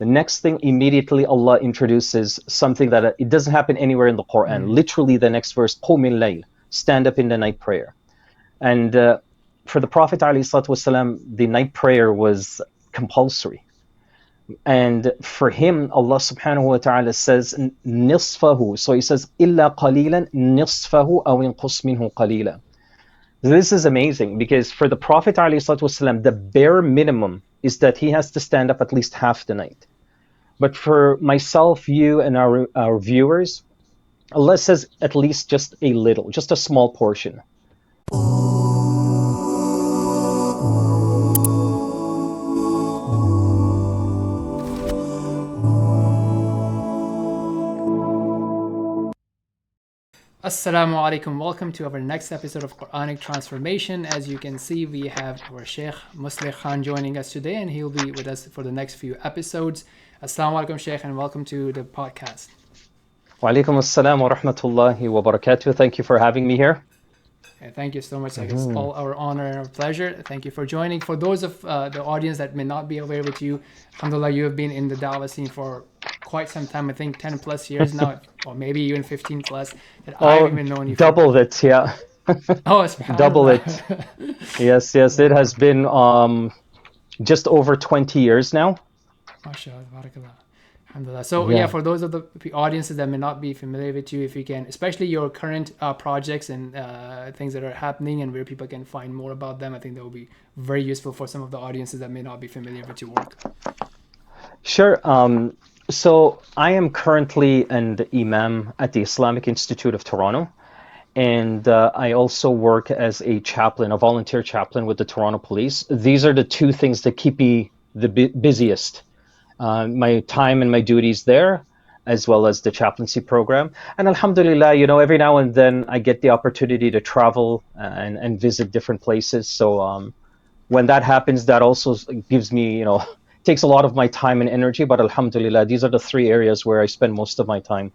The next thing, immediately Allah introduces something that it doesn't happen anywhere in the Quran. Literally the next verse, قُمِ اللَّيْلِ, stand up in the night prayer. And for the Prophet ﷺ, the night prayer was compulsory. And for him, Allah subhanahu wa ta'ala says, نِصْفَهُ. So he says, إِلَّا قَلِيلًا نِصْفَهُ أَوْ انْقُصْ مِنْهُ قَلِيلًا. This is amazing because for the Prophet ﷺ, the bare minimum is that he has to stand up at least half the night. But for myself, you, and our viewers, Allah says at least just a little, just a small portion. Assalamu alaikum. Welcome to our next episode of Quranic Transformation. As you can see, we have our Sheikh Musleh Khan joining us today, and he'll be with us for the next few episodes. Assalamu alaikum, Sheikh, and welcome to the podcast. Wa alaikum assalam wa rahmatullahi wa barakatuh. Thank you for having me here. Thank you so much. It's all our honor and our pleasure. Thank you for joining. For those of the audience that may not be aware with you, alhamdulillah, you have been in the Dawah scene for quite some time, I think 10 plus years now, or maybe even 15 plus, that I've even known you doubled it, yeah. Double it. Yes, it has been just over 20 years now. MashaAllah, barakallah. Alhamdulillah. So yeah, for those of the audiences that may not be familiar with you, if you can, especially your current projects and things that are happening and where people can find more about them, I think that will be very useful for some of the audiences that may not be familiar with your work. Sure. So I am currently an imam at the Islamic Institute of Toronto, and I also work as a chaplain, a volunteer chaplain with the Toronto Police. These are the two things that keep me the busiest. My time and my duties there, as well as the chaplaincy program. And alhamdulillah, every now and then I get the opportunity to travel and visit different places. So when that happens, that also gives me, takes a lot of my time and energy. But alhamdulillah, these are the three areas where I spend most of my time.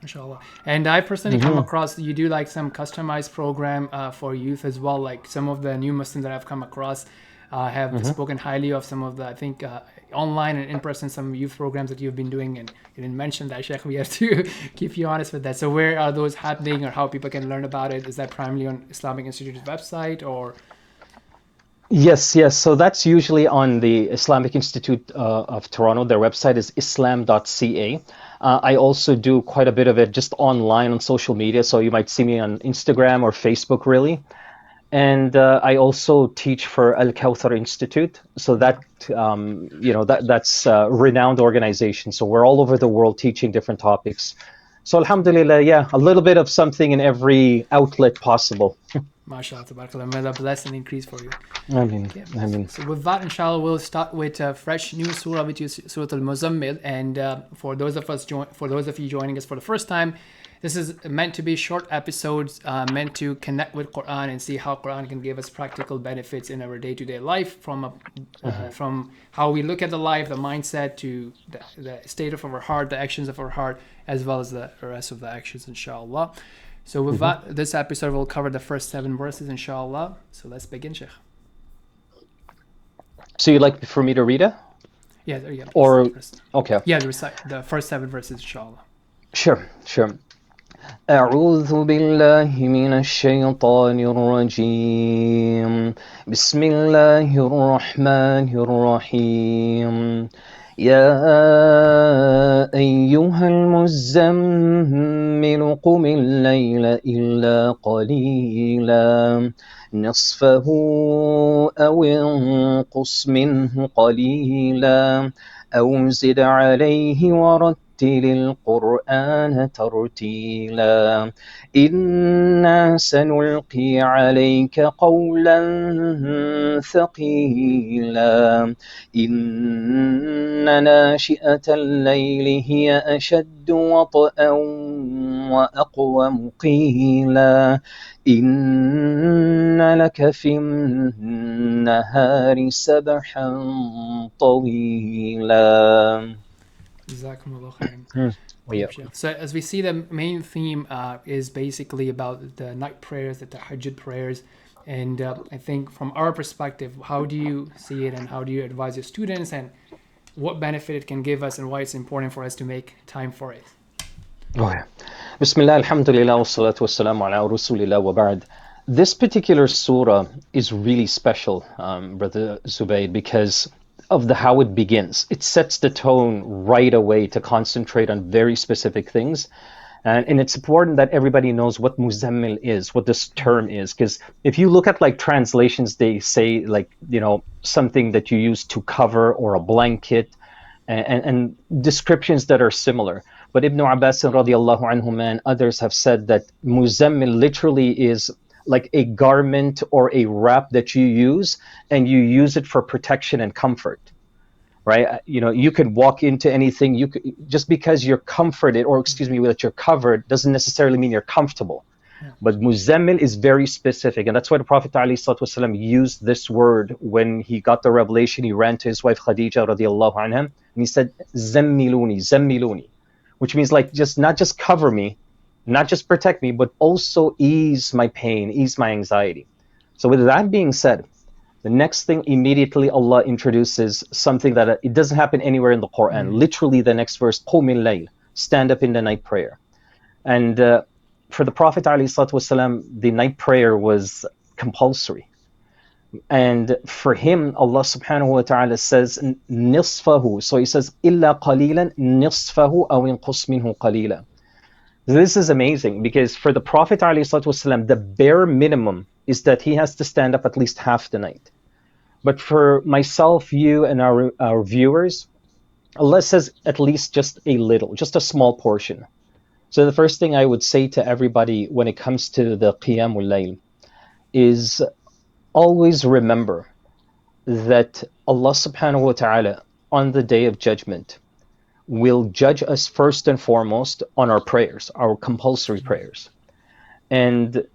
Inshallah. And I personally come across, you do like some customized program for youth as well. Like some of the new Muslims that I've come across have spoken highly of some of the, I think, online and in person, some youth programs that you've been doing. And you didn't mention that, Sheikh. We have to keep you honest with that. So where are those happening, or how people can learn about it? Is that primarily on Islamic Institute's website, or? Yes. So that's usually on the Islamic Institute of Toronto. Their website is islam.ca. I also do quite a bit of it just online on social media. So you might see me on Instagram or Facebook, really. And I also teach for Al Kawthar Institute. So that, that's a renowned organization. So we're all over the world teaching different topics. So alhamdulillah, yeah, a little bit of something in every outlet possible. MashaAllah, tabarakallah. May Allah bless and increase for you. Ameen. So with that, inshallah, we'll start with a fresh new surah, which is Surah Al-Muzammil. And for those of you joining us for the first time, this is meant to be short episodes, meant to connect with Quran and see how Quran can give us practical benefits in our day-to-day life, from how we look at the life, the mindset, to the state of our heart, the actions of our heart, as well as the rest of the actions, inshallah. So with that, this episode will cover the first 7 verses, inshallah. So let's begin, Sheikh. So you'd like for me to read it? Yeah, there you go. Or, okay. Yeah, recite the first 7 verses, inshallah. Sure. أعوذ بالله من الشيطان الرجيم بسم الله الرحمن الرحيم يا أيها المزمل قم الليل إلا قليلا نصفه أو انقص منه قليلا أو زد عليه ورتل القرآن ترتيلا إنا سنلقي عليك قولا ثقيلا إن ناشئة الليل هي أشد وطئا وأقوم قيلا إن لك في النهار سبحا طويلا. So as we see, the main theme is basically about the night prayers, the tahajjud prayers. And I think from our perspective, how do you see it, and how do you advise your students, and what benefit it can give us and why it's important for us to make time for it. Okay. Bismillah, alhamdulillah, wassalatu wassalamu ala rasulillah wa ba'd. This particular surah is really special, Brother Zubair, because of how it begins. It sets the tone right away to concentrate on very specific things. And it's important that everybody knows what muzammil is, what this term is, because if you look at like translations, they say like, something that you use to cover or a blanket and descriptions that are similar. But Ibn Abbas radiallahu anhuma and others have said that muzammil literally is like a garment or a wrap that you use, and you use it for protection and comfort. Right? You could walk into anything. You could, just because you're comforted, or excuse me, that you're covered, doesn't necessarily mean you're comfortable. Yeah. But muzammil is very specific, and that's why the Prophet ﷺ used this word when he got the revelation. He ran to his wife Khadija radiallahu anha, and he said, "Zammiluni, zammiluni," which means like not just cover me, not just protect me, but also ease my pain, ease my anxiety. So with that being said, the next thing, immediately Allah introduces something that it doesn't happen anywhere in the Quran. Literally the next verse, قُمِ اللَّيْلِ, stand up in the night prayer. And for the Prophet ﷺ, the night prayer was compulsory. And for him, Allah subhanahu wa ta'ala says, نِصْفَهُ. So he says, إِلَّا قَلِيلًا نِصْفَهُ أَوْ انْقُصْ مِنْهُ قَلِيلًا. This is amazing, because for the Prophet ﷺ, the bare minimum is that he has to stand up at least half the night. But for myself, you, and our viewers, Allah says at least just a little, just a small portion. So the first thing I would say to everybody when it comes to the Qiyamul Layl is always remember that Allah subhanahu wa ta'ala on the Day of Judgment will judge us first and foremost on our prayers, our compulsory prayers. And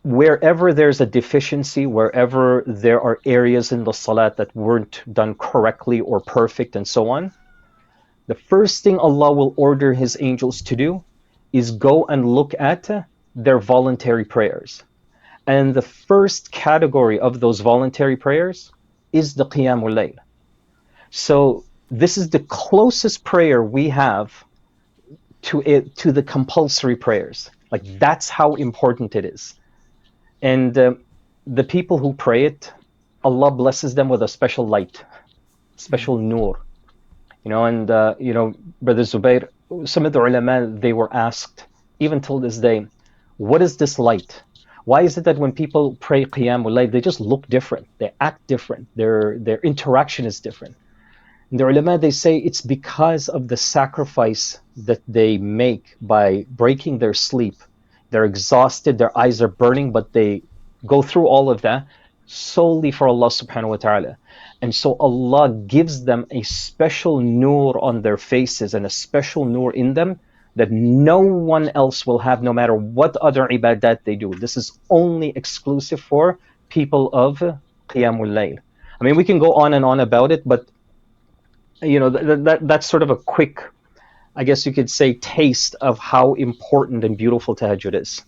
wherever there's a deficiency, wherever there are areas in the salat that weren't done correctly or perfect and so on, the first thing Allah will order His angels to do is go and look at their voluntary prayers. And the first category of those voluntary prayers is the Qiyamul Layl. So this is the closest prayer we have to the compulsory prayers. Like, that's how important it is. And the people who pray it, Allah blesses them with a special light, special nur. And Brother Zubair, some of the ulama, they were asked, even till this day, what is this light? Why is it that when people pray Qiyamul Layl, they just look different, they act different, their interaction is different? And the ulama, they say it's because of the sacrifice that they make by breaking their sleep. They're exhausted, their eyes are burning, but they go through all of that solely for Allah subhanahu wa ta'ala. And so Allah gives them a special nur on their faces and a special nur in them that no one else will have, no matter what other ibadat they do. This is only exclusive for people of Qiyamul Layl. I mean, we can go on and on about it, but that's sort of a quick, I guess you could say, taste of how important and beautiful tahajjud is.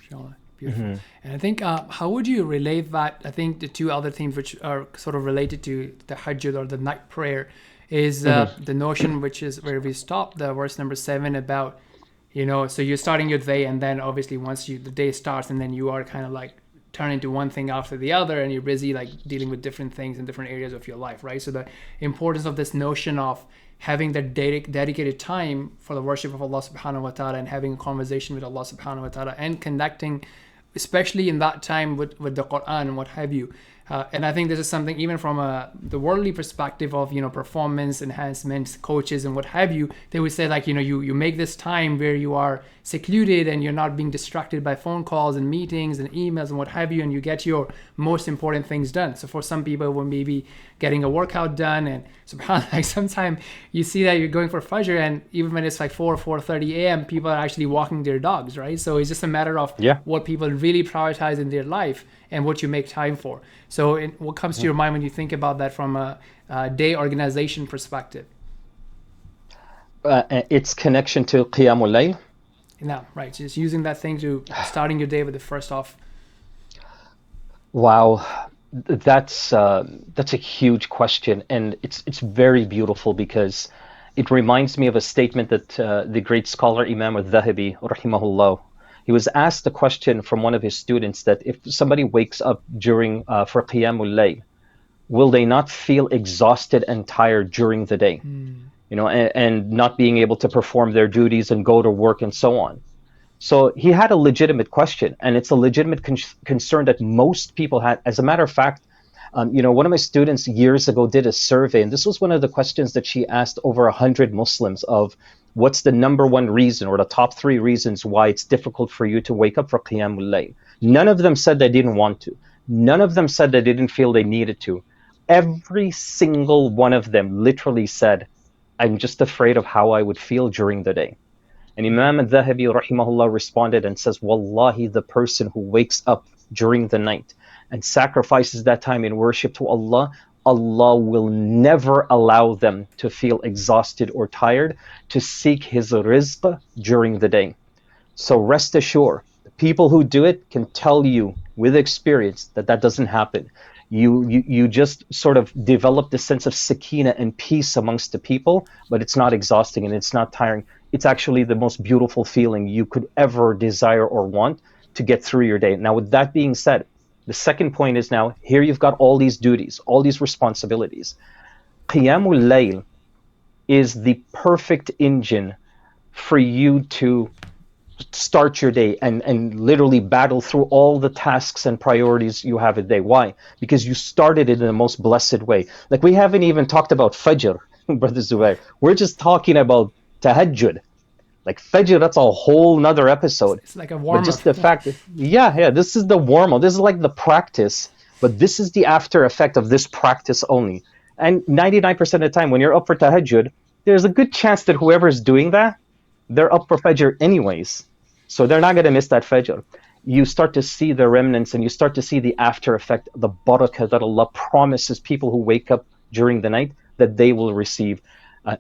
Sure. Beautiful. Mm-hmm. And I think, how would you relate that? I think the two other themes which are sort of related to the tahajjud or the night prayer is the notion, which is where we stopped, the verse number 7 about, so you're starting your day, and then obviously once the day starts, and then you are kind of like turn into one thing after the other, and you're busy like dealing with different things in different areas of your life, right? So the importance of this notion of having that dedicated time for the worship of Allah subhanahu wa ta'ala, and having a conversation with Allah subhanahu wa ta'ala, and connecting, especially in that time with the Quran and what have you. And I think this is something, even from the worldly perspective of, performance enhancements, coaches and what have you, they would say like, you make this time where you are secluded and you're not being distracted by phone calls and meetings and emails and what have you, and you get your most important things done. So for some people, when maybe getting a workout done, and subhanAllah, like sometimes you see that you're going for Fajr, and even when it's like 4:30 a.m., people are actually walking their dogs, right? So it's just a matter of what people really prioritize in their life and what you make time for. So what comes to your mind when you think about that from a day organization perspective? Its connection to Qiyamul Layl. No, right. Just using that thing to starting your day with the first off. Wow. That's a huge question, and it's very beautiful because it reminds me of a statement that the great scholar Imam al-Dhahabi, rahimahullah, he was asked a question from one of his students that if somebody wakes up during for Qiyamul Layl, will they not feel exhausted and tired during the day? And not being able to perform their duties and go to work and so on. So he had a legitimate question, and it's a legitimate concern that most people had. As a matter of fact, one of my students years ago did a survey, and this was one of the questions that she asked over 100 Muslims of what's the number one reason or the top three reasons why it's difficult for you to wake up for Qiyamul Layl. None of them said they didn't want to. None of them said they didn't feel they needed to. Every single one of them literally said, I'm just afraid of how I would feel during the day. And Imam al-Dhahabi rahimahullah responded and says, Wallahi, the person who wakes up during the night and sacrifices that time in worship to Allah, Allah will never allow them to feel exhausted or tired to seek His rizq during the day. So rest assured, the people who do it can tell you with experience that that doesn't happen. You just sort of develop the sense of sakina and peace amongst the people, but it's not exhausting and it's not tiring. It's actually the most beautiful feeling you could ever desire or want to get through your day. Now, with that being said, the second point is now here you've got all these duties, all these responsibilities. Qiyamul Layl is the perfect engine for you to start your day and literally battle through all the tasks and priorities you have a day. Why? Because you started it in the most blessed way. Like, we haven't even talked about Fajr, Brother Zubair. We're just talking about Tahajjud. Like Fajr, that's a whole nother episode. It's like a But warm up. just the fact that, yeah, this is the warm up. This is like the practice, but this is the after effect of this practice only. And 99% of the time, when you're up for Tahajjud, there's a good chance that whoever's doing that, they're up for Fajr anyways. So they're not going to miss that Fajr. You start to see the remnants and you start to see the after effect, the barakah that Allah promises people who wake up during the night that they will receive.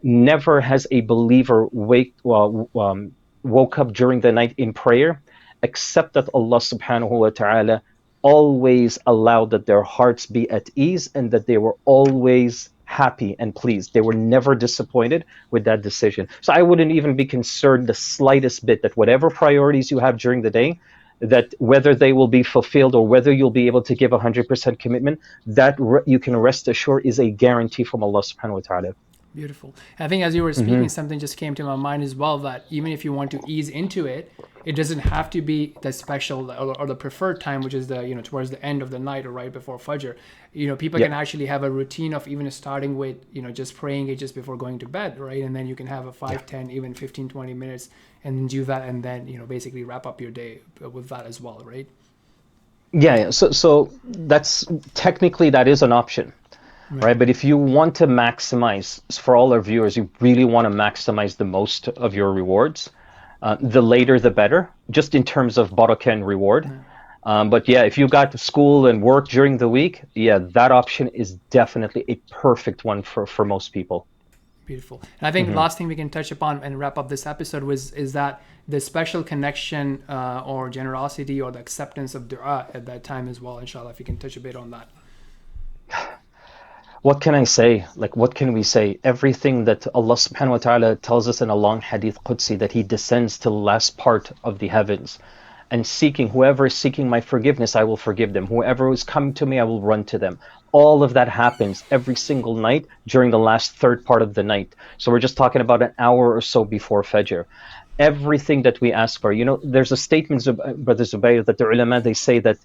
Never has a believer woke up during the night in prayer, except that Allah subhanahu wa ta'ala always allowed that their hearts be at ease and that they were always happy and pleased. They were never disappointed with that decision. So I wouldn't even be concerned the slightest bit that whatever priorities you have during the day, that whether they will be fulfilled or whether you'll be able to give 100% commitment, that you can rest assured is a guarantee from Allah subhanahu wa ta'ala. Beautiful. I think as you were speaking, something just came to my mind as well, that even if you want to ease into it, it doesn't have to be the special or the preferred time, which is the, towards the end of the night or right before Fajr. People can actually have a routine of even starting with, just praying it just before going to bed, right? And then you can have a 5, 10, even 15, 20 minutes and do that. And then, basically wrap up your day with that as well, right? Yeah. So that's technically that is an option. Right. But if you want to maximize, for all our viewers, you really want to maximize the most of your rewards, the later the better, just in terms of barakah and reward. But yeah, if you got school and work during the week, yeah, that option is definitely a perfect one for most people. Beautiful. And I think the last thing we can touch upon and wrap up this episode is that the special connection or generosity or the acceptance of dua at that time as well, inshallah, if you can touch a bit on that. What can I say? Like, what can we say? Everything that Allah subhanahu wa ta'ala tells us in a long hadith Qudsi, that He descends to the last part of the heavens and whoever is seeking my forgiveness, I will forgive them. Whoever is coming to me, I will run to them. All of that happens every single night during the last third part of the night. So we're just talking about an hour or so before Fajr. Everything that we ask for, there's a statement, Brother Zubair, that the ulama, they say that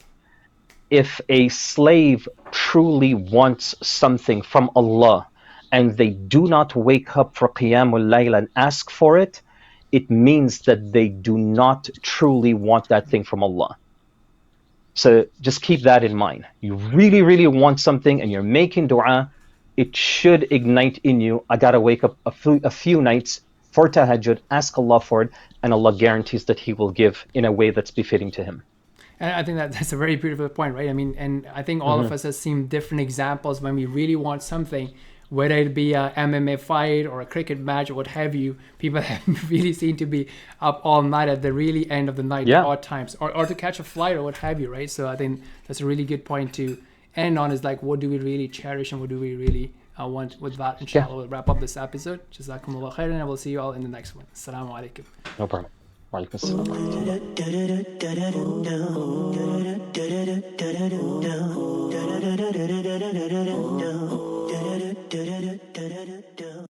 if a slave truly wants something from Allah and they do not wake up for Qiyamul Layl and ask for it, it means that they do not truly want that thing from Allah. So just keep that in mind. You really, really want something and you're making dua, it should ignite in you, I gotta wake up a few nights for tahajjud, ask Allah for it, and Allah guarantees that He will give in a way that's befitting to Him. And I think that's a very beautiful point, right? I mean, and I think all of us have seen different examples when we really want something, whether it be a MMA fight or a cricket match or what have you. People have really seem to be up all night at the really end of the night at odd times, or to catch a flight or what have you, right? So I think that's a really good point to end on is like, what do we really cherish and what do we really want. With that, Yeah, inshallah, we'll wrap up this episode. Jazakumullah khairan, and we'll see you all in the next one. Assalamu alaikum. no problem. Wa alaikum assalam wa rahmatullah.